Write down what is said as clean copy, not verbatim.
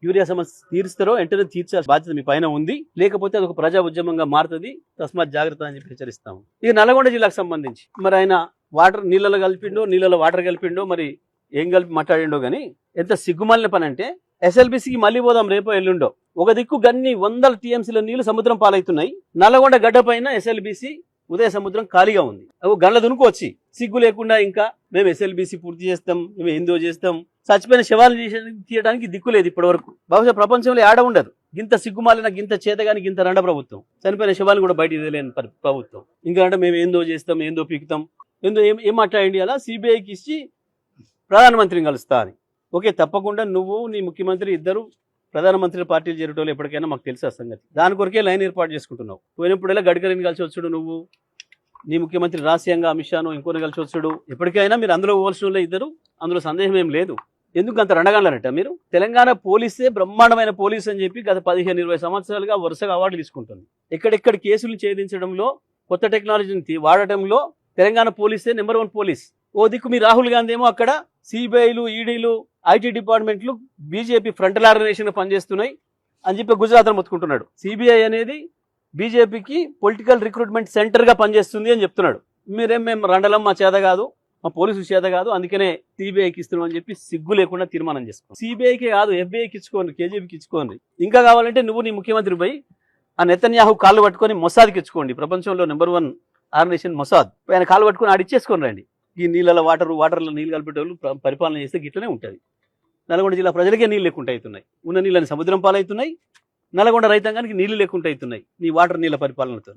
Urea సమస్య తీరుస్తారో వెంటనే తీర్చాల్సిన బాధ్యత మీ పైన ఉంది. లేకపోతే అది ఒక ప్రజా ఉద్యమంగా మారుతుంది. తస్మాత్ జాగ్రత్త అని చెప్పి హెచ్చరిస్తాము. ఇక నల్గొండ జిల్లాకు సంబంధించి మరి ఆయన వాటర్ నీళ్ళలో కలిపిండో, నీళ్ళలో వాటర్ కలిపిండో, మరి ఏం కలిపి మాట్లాడిండో కానీ ఎంత సిగ్గుమాలిన పని అంటే ఎస్ఎల్బిసికి మళ్ళీ పోదాం రేపో ఎల్లుండో. ఒక దిక్కు గన్ని వందల టీఎంసీల నీళ్లు సముద్రం పాలవుతున్నాయి. నల్గొండ గడ్డ పైన ఎస్ఎల్బిసి ఉదయ సముద్రం ఖాళీగా ఉంది. అవి గండ్ల దునుకు వచ్చి సిగ్గు లేకుండా ఇంకా మేము ఎస్ఎల్బిసి పూర్తి చేస్తాం, మేము ఏందో చేస్తాం, చచ్చిపోయిన శవాలు తీయడానికి దిక్కు లేదు ఇప్పటి వరకు. బహుశా ప్రపంచంలో ఆడ ఉండదు గింత సిగ్గుమాలిన, గింత చేతగాని, గింత రండ ప్రభుత్వం. చనిపోయిన శవాలను కూడా బయట తెలియని ప్రభుత్వం. ఇంకా అంటే మేము ఏందో చేస్తాం, ఏందో పీకుతాం, ఏందో ఏం మాట్లాడండి అలా సిబిఐకి ఇచ్చి ప్రధానమంత్రిని కలుస్తా అని. ఓకే, తప్పకుండా నువ్వు నీ ముఖ్యమంత్రి ఇద్దరు ప్రధానమంత్రి పార్టీలు చేరటోళ్ళు ఎప్పటికైనా మాకు తెలుసు ఆ సంగతి. దాని కొరకే లైన్ ఏర్పాటు చేసుకుంటున్నావు. పోయినప్పుడల్లా గడ్కరీని కలిసి వచ్చాడు నువ్వు, నీ ముఖ్యమంత్రి రాష్ట్రీయంగా అమిత్ షాను ఇంకోని కలిసి వచ్చాడు. ఎప్పటికైనా మీరు అందులో పోవాల్సిన వాళ్ళు ఇద్దరు, అందులో సందేహం ఏం లేదు. ఎందుకు అంత రండగాలనట మీరు? తెలంగాణ పోలీసే బ్రహ్మాండమైన పోలీస్ అని చెప్పి గత 15-20 సంవత్సరాలుగా వరుసగా అవార్డులు తీసుకుంటుంది. ఎక్కడెక్కడ కేసులు ఛేదించడంలో, కొత్త టెక్నాలజీని వాడటంలో తెలంగాణ పోలీసే నెంబర్ 1 పోలీస్. ఓ దిక్కు మీ రాహుల్ గాంధీ ఏమో అక్కడ సిబిఐలు, ఈడీలు, ఐటీ డిపార్ట్మెంట్లు బీజేపీ ఫ్రంటల్ ఆర్గనైజేషన్ పనిచేస్తున్నాయి అని చెప్పి గుజరాత్లో మొత్తుకుంటున్నాడు. సిబిఐ అనేది బీజేపీకి పొలిటికల్ రిక్రూట్మెంట్ సెంటర్గా పనిచేస్తుంది అని చెప్తున్నాడు. మేము రండలం మా చేత కాదు, మా పోలీసు చేత కాదు, అందుకనే సిబిఐకి ఇస్తున్నాం అని చెప్పి సిగ్గు లేకుండా తీర్మానం చేసుకోండి. సిబిఐకి కాదు, ఎఫ్బిఐకి ఇచ్చుకోండి, కేజీబీకి ఇచ్చుకోండి. ఇంకా కావాలంటే నువ్వు నీ ముఖ్యమంత్రి పోయి ఆ నెతన్యాహు కాళ్ళు పట్టుకొని మొసాద్కి ఇచ్చుకోండి. ప్రపంచంలో నెంబర్ 1 ఆర్గనైజేషన్ మొసాద్. ఆయన కాళ్ళు పట్టుకొని ఆడిచ్చేసుకొని రండి. ఈ నీళ్ళలో వాటర్లో నీళ్ళు కలిపేటోళ్ళు పరిపాలన చేస్తే గిట్లనే ఉంటుంది. నల్గొండ జిల్లా ప్రజలకే నీళ్ళు లేకుండా అవుతున్నాయి. ఉన్న నీళ్ళని సముద్రం పాలవుతున్నాయి. నల్గొండ రైతాంగానికి నీళ్లు లేకుండా అవుతున్నాయి నీ వాటర్ నీళ్ళ పరిపాలనతో.